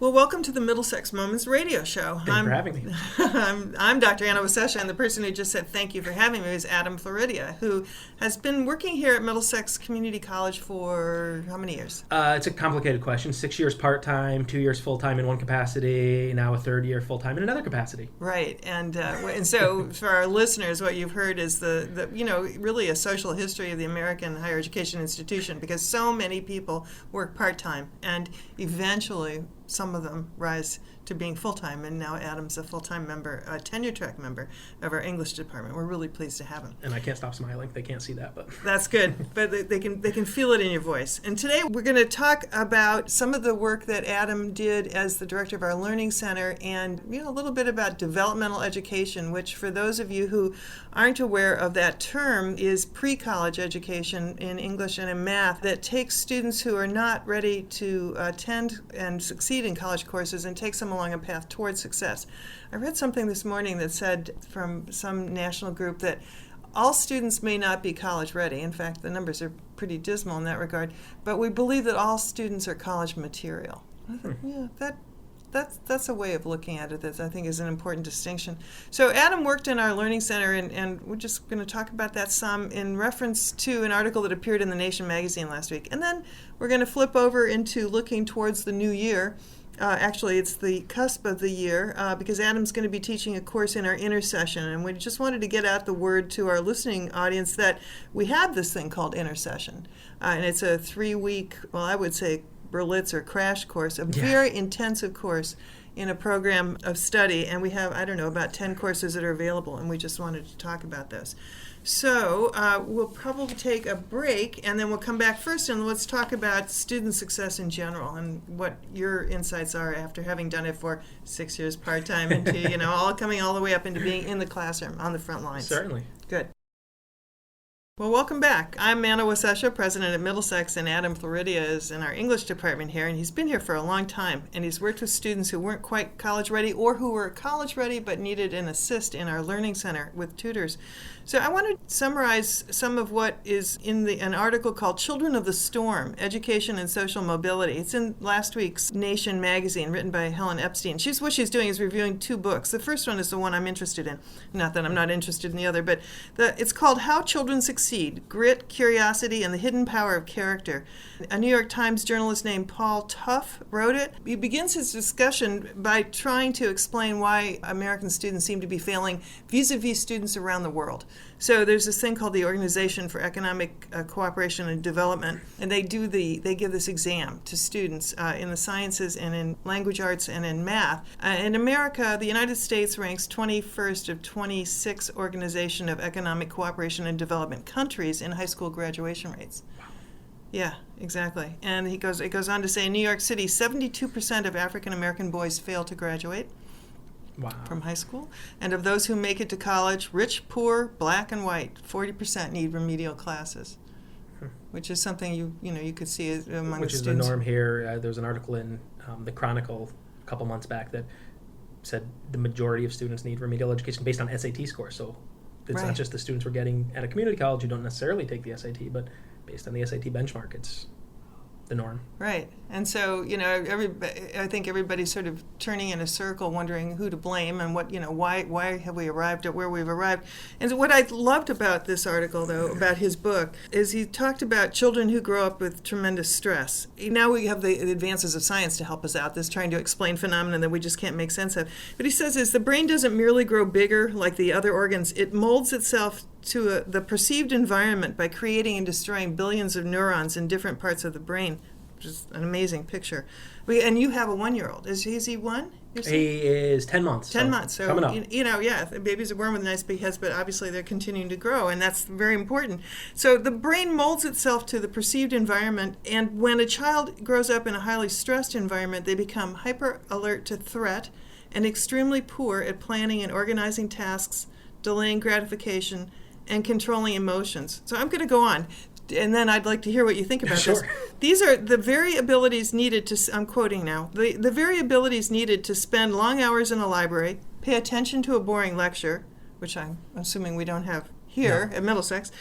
Well, welcome to the Middlesex Moments radio show. Thank you for having me. I'm Dr. MxCC, and the person who just said thank you for having me is Adam Floridia, who has been working here at Middlesex Community College for how many years? It's a complicated question. 6 years part-time, 2 years full-time in one capacity, now a third year full-time in another capacity. Right, and so for our listeners, what you've heard is the really a social history of the American higher education institution, because so many people work part-time, and eventually some of them rise to being full-time, and now Adam's a full-time member, a tenure-track member of our English department. We're really pleased to have him. And I can't stop smiling. They can't see that, but that's good. But they can feel it in your voice. And today we're going to talk about some of the work that Adam did as the director of our Learning Center, and a little bit about developmental education, which for those of you who aren't aware of that term is pre-college education in English and in math that takes students who are not ready to attend and succeed in college courses and takes them along a path towards success. I read something this morning that said from some national group that all students may not be college ready. In fact, the numbers are pretty dismal in that regard. But we believe that all students are college material. I thought, that's a way of looking at it that I think is an important distinction. So Adam worked in our Learning Center, and we're just going to talk about that some in reference to an article that appeared in The Nation magazine last week. And then we're going to flip over into looking towards the new year. Actually, it's the cusp of the year because Adam's going to be teaching a course in our Intercession, and we just wanted to get out the word to our listening audience that we have this thing called Intercession, and it's a 3-week, well, I would say BritLit or crash course, a very intensive course in a program of study, and we have, about 10 courses that are available, and we just wanted to talk about those. So we'll probably take a break, and then we'll come back first, and let's talk about student success in general and what your insights are after having done it for 6 years part-time into, all coming all the way up into being in the classroom on the front lines. Certainly. Good. Well, welcome back. I'm MxCC, president at Middlesex, and Adam Floridia is in our English department here, and he's been here for a long time, and he's worked with students who weren't quite college ready or who were college ready but needed an assist in our Learning Center with tutors. So I want to summarize some of what is in an article called Children of the Storm, Education and Social Mobility. It's in last week's Nation magazine, written by Helen Epstein. What she's doing is reviewing 2 books. The first one is the one I'm interested in. Not that I'm not interested in the other, but it's called How Children Succeed, Grit, Curiosity, and the Hidden Power of Character. A New York Times journalist named Paul Tuff wrote it. He begins his discussion by trying to explain why American students seem to be failing vis-a-vis students around the world. So there's this thing called the Organization for Economic Cooperation and Development, and they give this exam to students in the sciences and in language arts and in math. In America, the United States ranks 21st of 26 Organization of Economic Cooperation and Development countries in high school graduation rates. Yeah, exactly. And it goes on to say, in New York City, 72% of African American boys fail to graduate. Wow. From high school. And of those who make it to college, rich, poor, black, and white, 40% need remedial classes, which is something you could see among the students. Which is the norm here. There was an article in the Chronicle a couple months back that said the majority of students need remedial education based on SAT scores. So it's not just the students we're getting at a community college who don't necessarily take the SAT, but based on the SAT benchmark, it's the norm. Right. And so, I think everybody's sort of turning in a circle wondering who to blame and what, why have we arrived at where we've arrived. And what I loved about this article, though, about his book, is he talked about children who grow up with tremendous stress. Now we have the advances of science to help us out, this trying to explain phenomena that we just can't make sense of. But he says the brain doesn't merely grow bigger like the other organs. It molds itself to the perceived environment by creating and destroying billions of neurons in different parts of the brain, which is an amazing picture. And you have a 1-year-old. Is he 1? He is 10 months. 10 months. So, coming up. The baby's a worm with a nice big head, but obviously they're continuing to grow, and that's very important. So the brain molds itself to the perceived environment, and when a child grows up in a highly stressed environment, they become hyper alert to threat and extremely poor at planning and organizing tasks, delaying gratification, and controlling emotions. So I'm going to go on, and then I'd like to hear what you think about this. These are the very abilities needed to, I'm quoting now, the very abilities needed to spend long hours in a library, pay attention to a boring lecture, which I'm assuming we don't have here at Middlesex,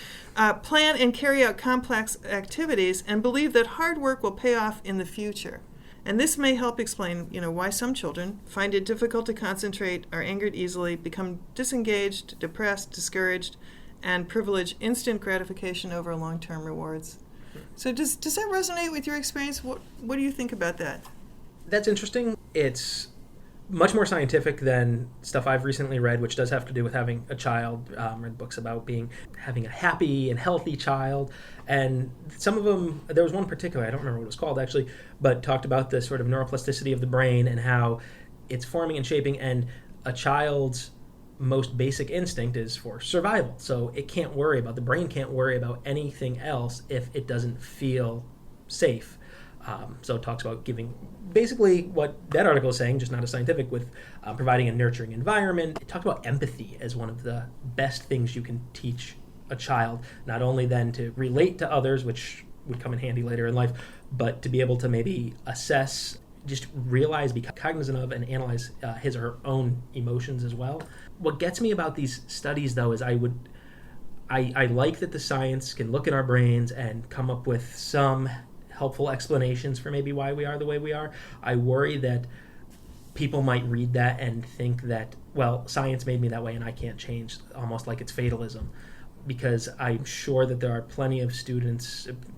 plan and carry out complex activities, and believe that hard work will pay off in the future. And this may help explain, why some children find it difficult to concentrate, are angered easily, become disengaged, depressed, discouraged, and privilege instant gratification over long-term rewards. So does that resonate with your experience? What do you think about that? That's interesting. It's much more scientific than stuff I've recently read, which does have to do with having a child. Read books about having a happy and healthy child. And some of them, there was one particular, I don't remember what it was called actually, but talked about the sort of neuroplasticity of the brain and how it's forming and shaping, and a child's most basic instinct is for survival. So the brain can't worry about anything else if it doesn't feel safe. So it talks about giving, basically what that article is saying, just not as scientific, with providing a nurturing environment. It talked about empathy as one of the best things you can teach a child, not only then to relate to others, which would come in handy later in life, but to be able to maybe assess, just realize, be cognizant of, and analyze his or her own emotions as well. What gets me about these studies, though, is I like that the science can look at our brains and come up with some helpful explanations for maybe why we are the way we are. I worry that people might read that and think that, well, science made me that way and I can't change, almost like it's fatalism. Because I'm sure that there are plenty of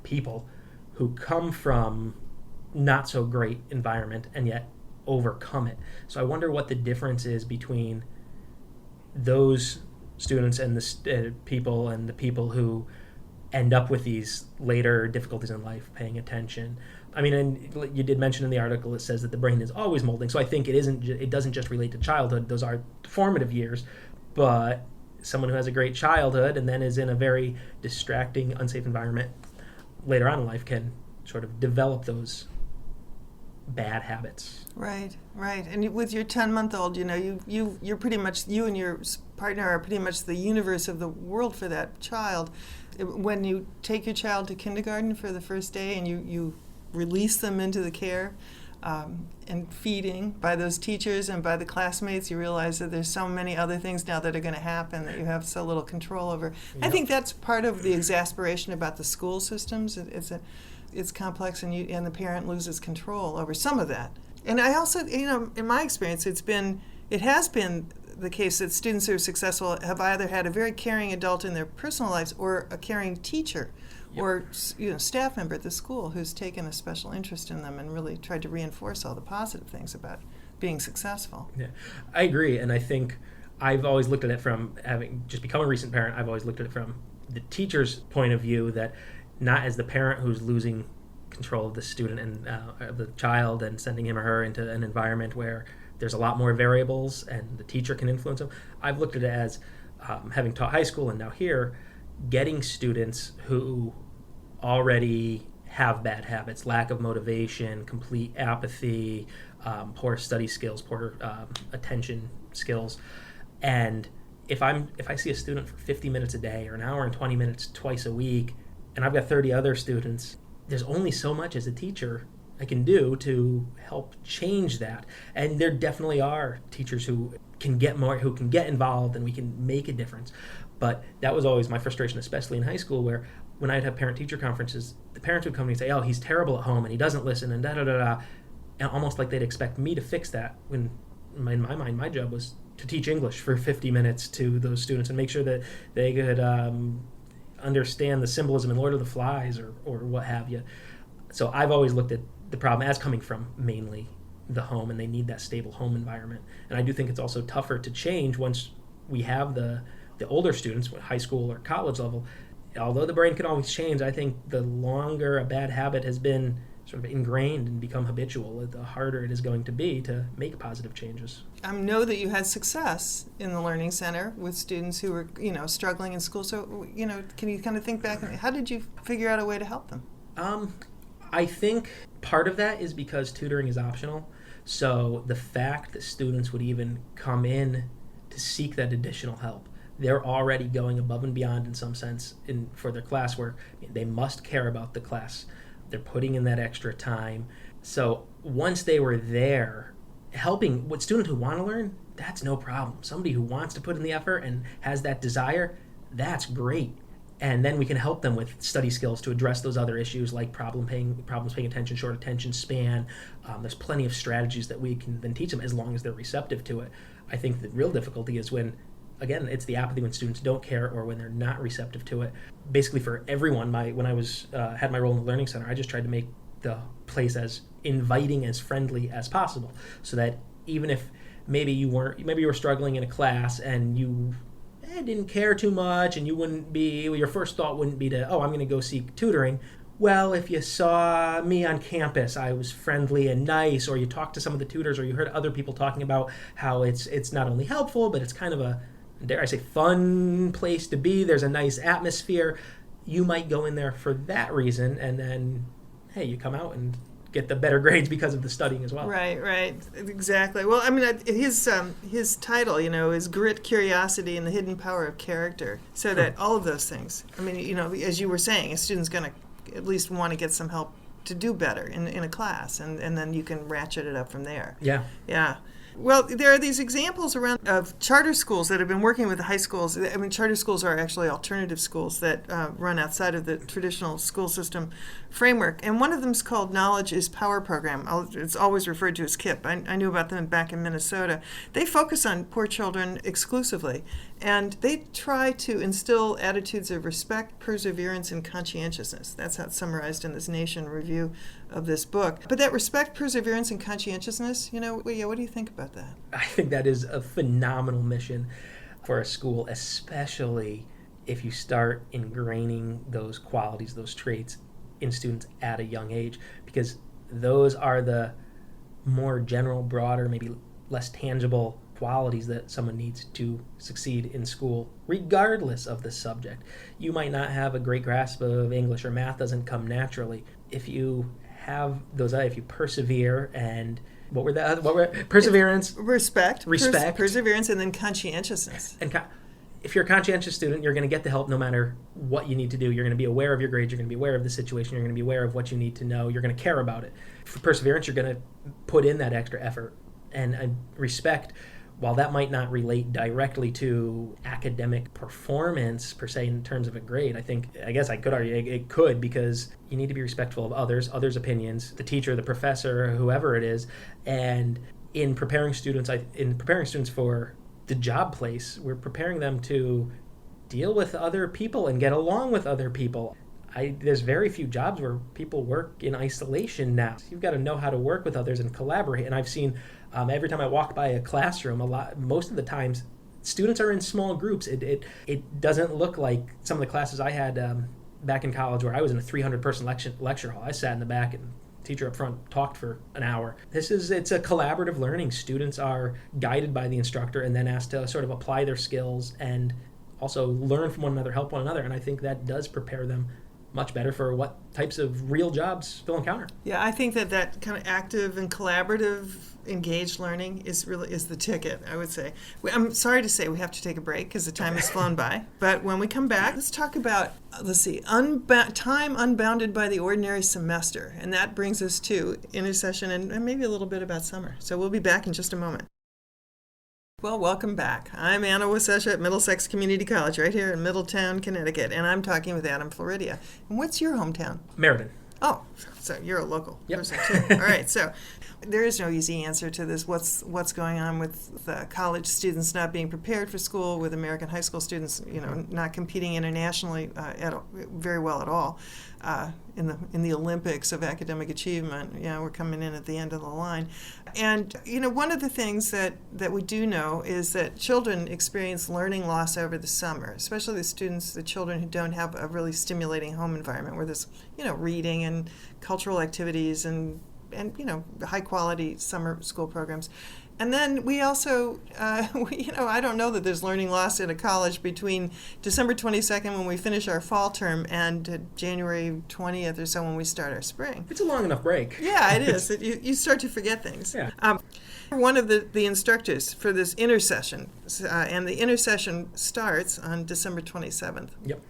people who come from not so great environment and yet overcome it. So I wonder what the difference is between those students and the people who end up with these later difficulties in life, paying attention. I mean, and you did mention in the article, it says that the brain is always molding. So I think it doesn't just relate to childhood. Those are formative years, but someone who has a great childhood and then is in a very distracting, unsafe environment later on in life can sort of develop those bad habits. Right. And with your 10-month-old, you're pretty much, you and your partner are pretty much the universe of the world for that child. When you take your child to kindergarten for the first day and you release them into the care and feeding by those teachers and by the classmates, you realize that there's so many other things now that are going to happen that you have so little control over. Yep. I think that's part of the exasperation about the school systems. It's complex, and the parent loses control over some of that. And I also, in my experience, it has been the case that students who are successful have either had a very caring adult in their personal lives or a caring teacher. Yep. Or staff member at the school who's taken a special interest in them and really tried to reinforce all the positive things about being successful. Yeah, I agree, and I think I've always looked at it from having just become a recent parent. I've always looked at it from the teacher's point of view, that not as the parent who's losing control of the student and of the child and sending him or her into an environment where there's a lot more variables and the teacher can influence them. I've looked at it as, having taught high school and now here, getting students who already have bad habits, lack of motivation, complete apathy, poor study skills, poor attention skills. And if I see a student for 50 minutes a day or an hour and 20 minutes twice a week, and I've got 30 other students, there's only so much as a teacher I can do to help change that. And there definitely are teachers who can get involved, and we can make a difference. But that was always my frustration, especially in high school, where when I'd have parent-teacher conferences, the parents would come to me and say, oh, he's terrible at home and he doesn't listen and da-da-da-da. And almost like they'd expect me to fix that, when in my mind, my job was to teach English for 50 minutes to those students and make sure that they could understand the symbolism in Lord of the Flies or what have you. So I've always looked at the problem as coming from mainly the home, and they need that stable home environment. And I do think it's also tougher to change once we have the older students, high school or college level. Although the brain can always change, I think the longer a bad habit has been sort of ingrained and become habitual, the harder it is going to be to make positive changes. I know that you had success in the Learning Center with students who were, struggling in school. So, can you kind of think back? How did you figure out a way to help them? I think part of that is because tutoring is optional. So the fact that students would even come in to seek that additional help, they're already going above and beyond in some sense for their classwork. They must care about the class. They're putting in that extra time. So once they were there, helping with students who want to learn, that's no problem. Somebody who wants to put in the effort and has that desire, that's great. And then we can help them with study skills to address those other issues like problems paying attention, short attention span. There's plenty of strategies that we can then teach them as long as they're receptive to it. I think the real difficulty is when, again, it's the apathy when students don't care or when they're not receptive to it. Basically for everyone, when I was had my role in the Learning Center, I just tried to make the place as inviting, as friendly as possible, so that even if maybe you were struggling in a class and you didn't care too much, and your first thought wouldn't be to, I'm going to go seek tutoring. Well, if you saw me on campus, I was friendly and nice, or you talked to some of the tutors, or you heard other people talking about how it's not only helpful, but it's kind of a, dare I say, fun place to be. There's a nice atmosphere. You might go in there for that reason, and then, hey, you come out and get the better grades because of the studying as well. Right, exactly. Well, I mean, his title, is Grit, Curiosity, and the Hidden Power of Character. So that all of those things, I mean, as you were saying, a student's going to at least want to get some help to do better in a class, and then you can ratchet it up from there. Yeah. Well, there are these examples around of charter schools that have been working with the high schools. I mean, charter schools are actually alternative schools that run outside of the traditional school system framework. And one of them is called Knowledge is Power Program. It's always referred to as KIPP. I knew about them back in Minnesota. They focus on poor children exclusively. And they try to instill attitudes of respect, perseverance, and conscientiousness. That's how it's summarized in this Nation review of this book. But that respect, perseverance, and conscientiousness, what do you think about that? I think that is a phenomenal mission for a school, especially if you start ingraining those qualities, those traits in students at a young age, because those are the more general, broader, maybe less tangible qualities that someone needs to succeed in school, regardless of the subject. You might not have a great grasp of English, or math doesn't come naturally. If you have those, if you persevere, and what were perseverance, respect, perseverance, and then conscientiousness. And if you're a conscientious student, you're going to get the help no matter what you need to do. You're going to be aware of your grades. You're going to be aware of the situation. You're going to be aware of what you need to know. You're going to care about it. For perseverance, you're going to put in that extra effort. And respect, while that might not relate directly to academic performance per se in terms of a grade, I guess I could argue it could, because you need to be respectful of others' opinions, the teacher, the professor, whoever it is. And in preparing students for the job place, we're preparing them to deal with other people and get along with other people. There's very few jobs where people work in isolation now. You've got to know how to work with others and collaborate. And I've seen every time I walk by a classroom, most of the times, students are in small groups. It doesn't look like some of the classes I had back in college, where I was in a 300-person lecture hall. I sat in the back and the teacher up front talked for an hour. It's a collaborative learning. Students are guided by the instructor and then asked to sort of apply their skills and also learn from one another, help one another. And I think that does prepare them much better for what types of real jobs they'll encounter. Yeah, I think that kind of active and collaborative, engaged learning is the ticket, I would say. I'm sorry to say we have to take a break because the time has flown by. But when we come back, let's talk about, time unbounded by the ordinary semester. And that brings us to Intercession and maybe a little bit about summer. So we'll be back in just a moment. Well, welcome back. I'm Anna Wasesha at Middlesex Community College right here in Middletown, Connecticut, and I'm talking with Adam Floridia. And what's your hometown? Meriden. Oh, so you're a local Yep. person too. All right, so there is no easy answer to this. What's going on with the college students not being prepared for school, with American high school students, not competing internationally very well at all in the Olympics of academic achievement. We're coming in at the end of the line. And one of the things that we do know is that children experience learning loss over the summer, especially the children who don't have a really stimulating home environment where there's reading and cultural activities and high quality summer school programs. And then we also, I don't know that there's learning loss in a college between December 22nd when we finish our fall term and January 20th or so when we start our spring. It's a long enough break. Yeah, it is. You start to forget things. Yeah. One of the instructors for this Intercession, and the Intercession starts on December 27th. Yep.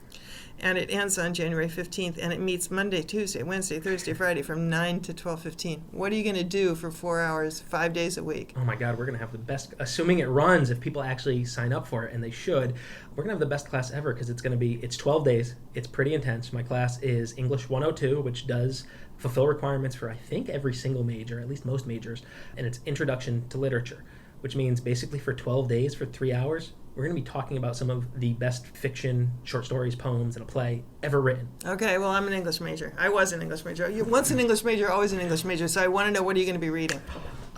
and it ends on January 15th, and it meets Monday, Tuesday, Wednesday, Thursday, Friday from 9 to 12:15. What are you going to do for 4 hours, 5 days a week? Oh my God, we're going to have the best, assuming it runs, if people actually sign up for it, and they should, we're going to have the best class ever because it's 12 days. It's pretty intense. My class is English 102, which does fulfill requirements for, I think, every single major, at least most majors, and it's Introduction to Literature, which means basically for 12 days, for 3 hours, we're going to be talking about some of the best fiction, short stories, poems, and a play ever written. Okay, well, I'm an English major. I was an English major. Once an English major, always an English major. So I want to know, what are you going to be reading?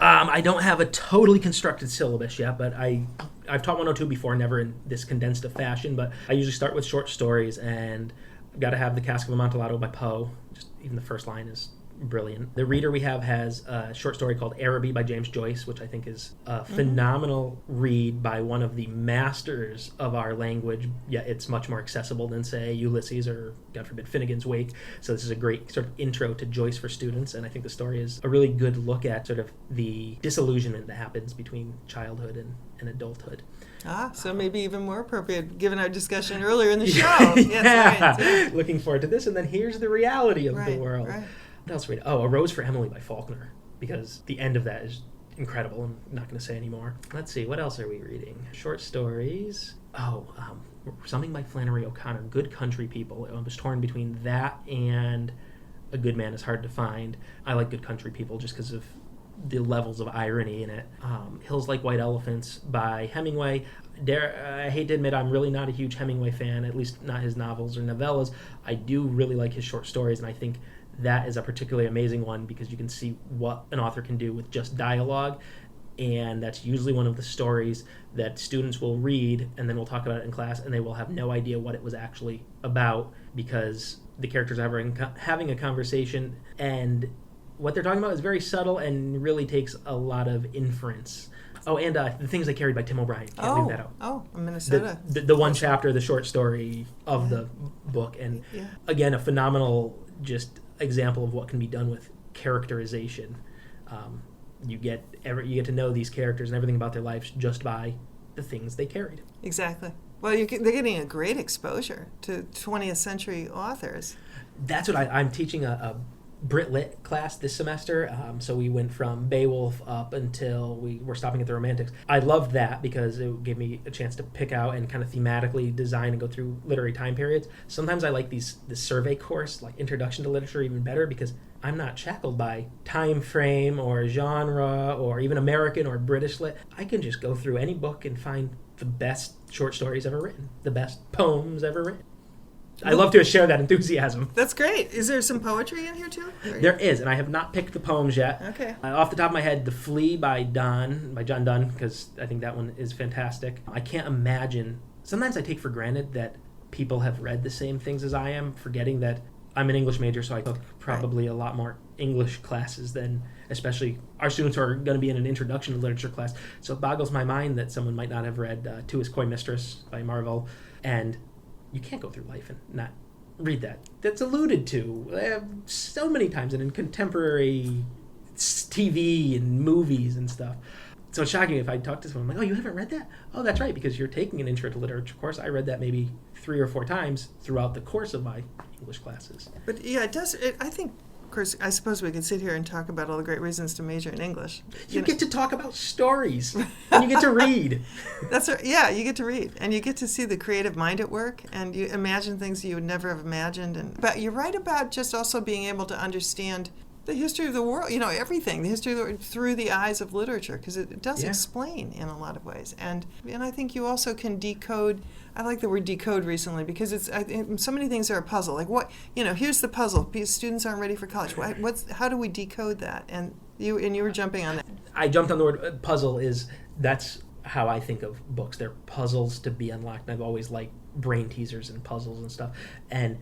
I don't have a totally constructed syllabus yet, but I've taught 102 before, never in this condensed a fashion, but I usually start with short stories, and I've got to have The Cask of Amontillado by Poe. Just even the first line is brilliant. The reader we have has a short story called Araby by James Joyce, which I think is a phenomenal read by one of the masters of our language, yet it's much more accessible than, say, Ulysses or, God forbid, Finnegan's Wake. So this is a great sort of intro to Joyce for students, and I think the story is a really good look at sort of the disillusionment that happens between childhood and adulthood. So maybe even more appropriate given our discussion earlier in the show. Yes, right. Looking forward to this, and then here's the reality of the world. Right. What else read? A Rose for Emily by Faulkner, because the end of that is incredible. I'm not going to say anymore. Let's see, what else are we reading? Short stories. Something by Flannery O'Connor, Good Country People. I was torn between that and A Good Man Is Hard to Find. I like Good Country People just because of the levels of irony in it. Hills Like White Elephants by Hemingway. I hate to admit I'm really not a huge Hemingway fan, at least not his novels or novellas. I do really like his short stories, and I think that is a particularly amazing one because you can see what an author can do with just dialogue, and that's usually one of the stories that students will read, and then we'll talk about it in class, and they will have no idea what it was actually about because the characters are having a conversation, and what they're talking about is very subtle and really takes a lot of inference. And The Things They Carried by Tim O'Brien. Can't leave that out. Minnesota. The one chapter, the short story of the book, and again, a phenomenal just example of what can be done with characterization. You get to know these characters and everything about their lives just by the things they carried. Exactly. Well, they're getting a great exposure to 20th century authors. That's what I'm teaching a BritLit class this semester. So we went from Beowulf up until we were stopping at the Romantics. I loved that because it gave me a chance to pick out and kind of thematically design and go through literary time periods. Sometimes I like this survey course, like Introduction to Literature, even better because I'm not shackled by time frame or genre or even American or British lit. I can just go through any book and find the best short stories ever written, the best poems ever written. I love to share that enthusiasm. That's great. Is there some poetry in here too? There is, and I have not picked the poems yet. Okay. Off the top of my head, The Flea by John Donne, because I think that one is fantastic. I can't imagine. Sometimes I take for granted that people have read the same things as I am, forgetting that I'm an English major, so I took probably a lot more English classes than, especially our students who are going to be in an Introduction to Literature class. So it boggles my mind that someone might not have read To His Coy Mistress by Marvell, and you can't go through life and not read that. That's alluded to so many times and in contemporary TV and movies and stuff. So it's shocking if I talk to someone, I'm like, oh, you haven't read that? Oh, that's right, because you're taking an Intro to Literature course. I read that maybe 3 or 4 times throughout the course of my English classes. But yeah, it does. I think, of course, I suppose we could sit here and talk about all the great reasons to major in English. You get to talk about stories, and you get to read. That's right. Yeah, you get to read, and you get to see the creative mind at work, and you imagine things you would never have imagined. But you're right about just also being able to understand the history of the world, everything, the history of the world through the eyes of literature, because it does explain in a lot of ways. And I think you also can decode. I like the word decode recently because I think so many things are a puzzle. Like what, here's the puzzle. Because students aren't ready for college. How do we decode that? And you were jumping on that. I jumped on the word puzzle. That's how I think of books. They're puzzles to be unlocked. And I've always liked brain teasers and puzzles and stuff. And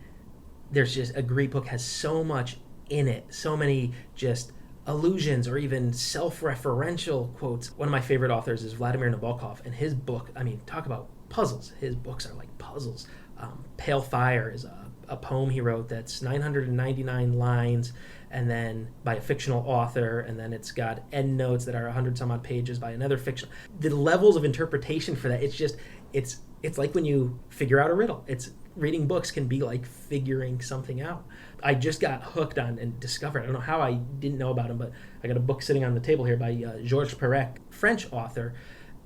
there's just a great book has so much in it, so many just allusions or even self-referential quotes. One of my favorite authors is Vladimir Nabokov, and his book, talk about puzzles. His books are like puzzles. Pale Fire is a poem he wrote that's 999 lines, and then by a fictional author, and then it's got endnotes that are 100 some odd pages by another fiction. The levels of interpretation for that, it's like when you figure out a riddle. It's reading books can be like figuring something out. I just got hooked on and discovered, I don't know how I didn't know about him, but I got a book sitting on the table here by Georges Perec, French author,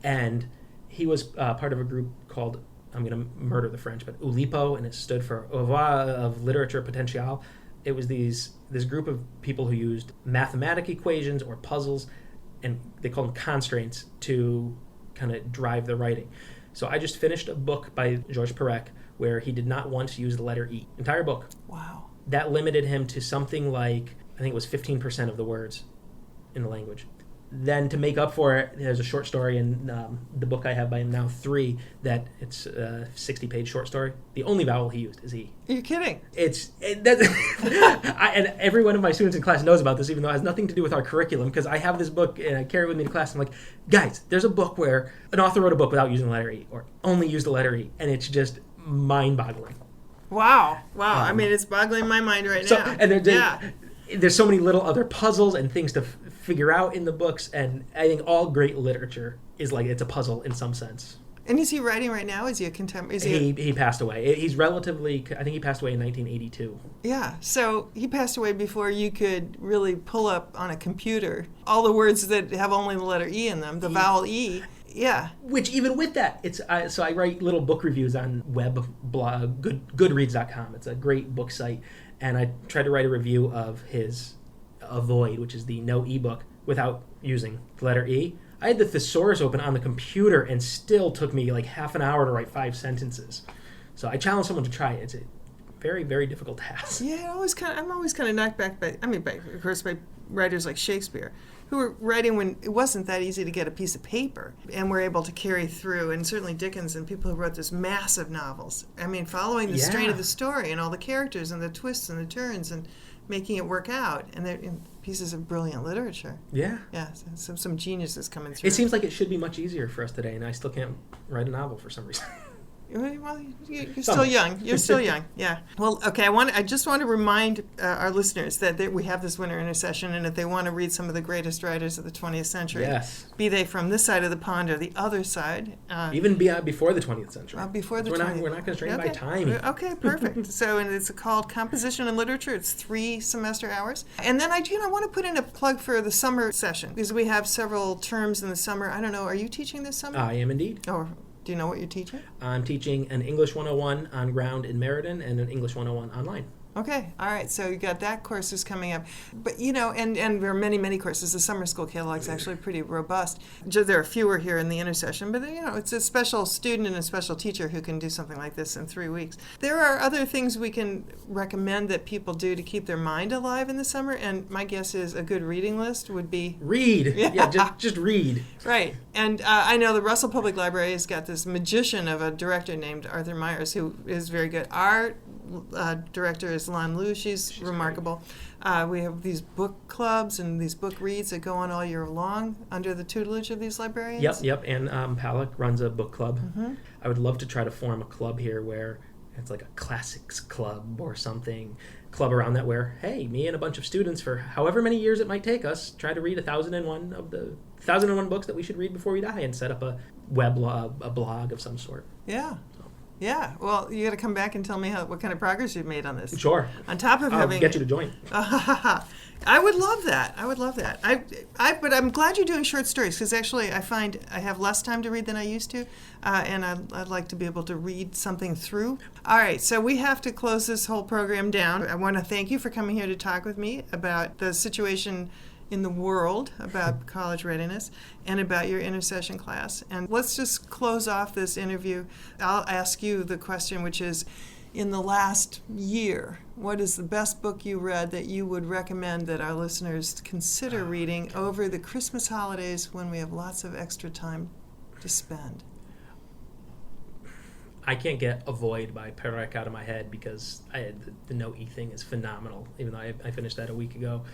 and he was part of a group called, I'm going to murder the French, but Oulipo, and it stood for Au revoir of Literature Potentiale. It was this group of people who used mathematic equations or puzzles, and they called them constraints, to kind of drive the writing. So I just finished a book by Georges Perec where he did not once use the letter E. Entire book. Wow. That limited him to something like, I think it was 15% of the words in the language. Then to make up for it, there's a short story in the book I have by him now, 3, that it's a 60-page short story. The only vowel he used is E. Are you kidding? And every one of my students in class knows about this, even though it has nothing to do with our curriculum, because I have this book and I carry it with me to class. And I'm like, guys, there's a book where an author wrote a book without using the letter E, or only used the letter E, and it's just mind-boggling. Wow. I mean, it's boggling my mind right now. And there's so many little other puzzles and things to figure out in the books, and I think all great literature is like, it's a puzzle in some sense. And is he writing right now? Is he a contemporary? He passed away. He's relatively, I think he passed away in 1982. Yeah, so he passed away before you could really pull up on a computer all the words that have only the letter E in them, the vowel E. Yeah. Which even with that, so I write little book reviews on web blog, goodreads.com. It's a great book site. And I tried to write a review of his Avoid, which is the no E book, without using the letter E. I had the thesaurus open on the computer and still took me like half an hour to write 5 sentences. So I challenge someone to try it. It's a very, very difficult task. Yeah, I'm always kind of knocked back by writers like Shakespeare, who were writing when it wasn't that easy to get a piece of paper, and were able to carry through, and certainly Dickens and people who wrote these massive novels. I mean, following the strain of the story and all the characters and the twists and the turns and making it work out, and they're pieces of brilliant literature. Yeah. Yeah, some geniuses coming through. It seems like it should be much easier for us today, and I still can't write a novel for some reason. Well, you're still young. You're still young. Yeah. Well, okay. I just want to remind our listeners that we have this winter intercession, and if they want to read some of the greatest writers of the 20th century, yes, be they from this side of the pond or the other side, even before the 20th century. Before the we're 20th. We're not constrained by time. Okay, perfect. So, and it's called Composition and Literature. It's 3 semester hours, and then I want to put in a plug for the summer session, because we have several terms in the summer. I don't know. Are you teaching this summer? I am indeed. Oh. Do you know what you're teaching? I'm teaching an English 101 on ground in Meriden and an English 101 online. Okay, all right. So you got that course is coming up, but and there are many courses. The summer school catalog is actually pretty robust. There are fewer here in the Intercession, but it's a special student and a special teacher who can do something like this in 3 weeks. There are other things we can recommend that people do to keep their mind alive in the summer, and my guess is a good reading list would be read. Yeah, just read. Right, and I know the Russell Public Library has got this magician of a director named Arthur Myers, who is very good. Our director is Lan Lu. She's remarkable. We have these book clubs and these book reads that go on all year long under the tutelage of these librarians. Yep. And Palak runs a book club. Mm-hmm. I would love to try to form a club here where it's like a classics club or something, club around that where, hey, me and a bunch of students for however many years it might take us, try to read 1,001 of the 1,001 books that we should read before we die, and set up a a blog of some sort. Yeah. Yeah, well, you got to come back and tell me what kind of progress you've made on this. Sure. On top of having... I'll get you to join. I would love that. But I'm glad you're doing short stories, because actually I find I have less time to read than I used to, and I'd like to be able to read something through. All right, so we have to close this whole program down. I want to thank you for coming here to talk with me about the situation in the world, about college readiness, and about your intercession class. And let's just close off this interview. I'll ask you the question, which is, in the last year, what is the best book you read that you would recommend that our listeners consider reading over the Christmas holidays when we have lots of extra time to spend? I can't get Avoid by Perec out of my head, because the no E thing is phenomenal, even though I finished that a week ago.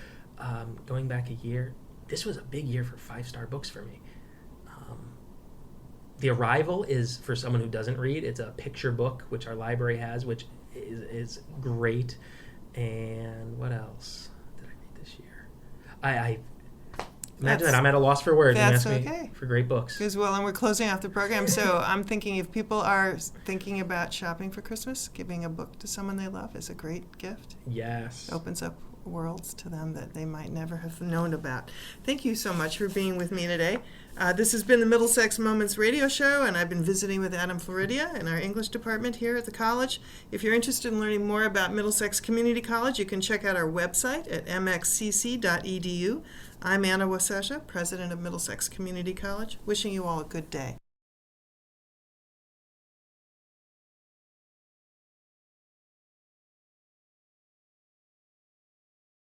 Going back a year, this was a big year for 5-star books for me. The Arrival is, for someone who doesn't read, it's a picture book, which our library has, which is great. And what else did I read this year? Imagine that. I'm at a loss for words and That's ask me okay. for great books. As well, and we're closing off the program, so I'm thinking if people are thinking about shopping for Christmas, giving a book to someone they love is a great gift. Yes. Opens up worlds to them that they might never have known about. Thank you so much for being with me today. This has been the Middlesex Moments radio show, and I've been visiting with Adam Floridia in our English department here at the college. If you're interested in learning more about Middlesex Community College, you can check out our website at mxcc.edu. I'm Anna Waseja, president of Middlesex Community College, wishing you all a good day.